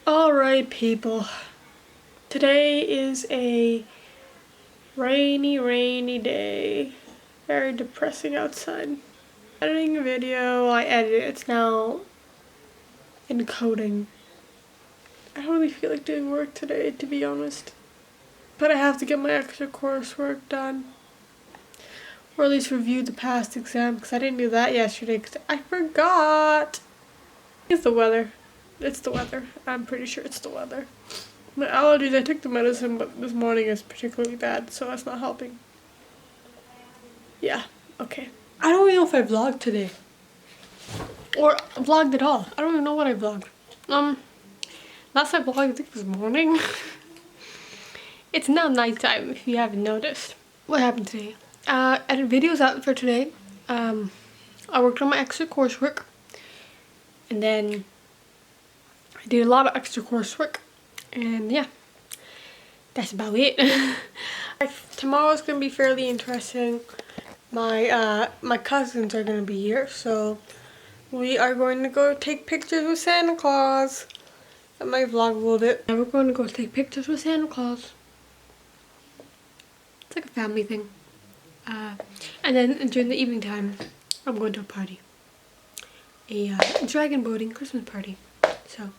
Alright people, today is a rainy day, very depressing outside. Editing a video, I edited it, it's now encoding. I don't really feel like doing work today, to be honest. But I have to get my extra coursework done. Or at least review the past exam, because I didn't do that yesterday because I forgot. It's the weather. It's the weather. I'm pretty sure it's the weather. My allergies, I took the medicine, but this morning is particularly bad, so that's not helping. Yeah, okay. I don't even know if I vlogged today. Or vlogged at all. I don't even know what I vlogged. Last I vlogged, I think this morning. It's now nighttime, if you haven't noticed. What happened today? I had videos out for today. I worked on my extra coursework. And then I did a lot of extra coursework. And yeah, that's about it. Tomorrow's gonna be fairly interesting. My cousins are gonna be here, so we are going to go take pictures with Santa Claus. I might vlog a little bit. And we're going to go take pictures with Santa Claus. It's like a family thing. And then during the evening time, I'm going to a party. A dragon boating Christmas party. So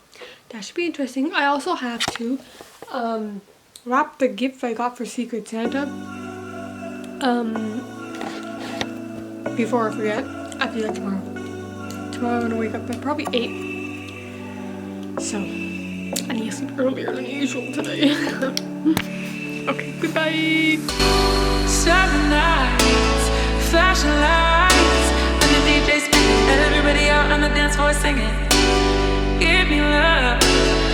that should be interesting. I also have to wrap the gift I got for Secret Santa. Before I forget. I'll do that tomorrow. Tomorrow I'm gonna wake up at probably 8. So I need to sleep earlier than usual today. Okay, goodbye. Seven nights, flashing lights, and the DJ spinning, everybody out on the dance floor singing. Give me love.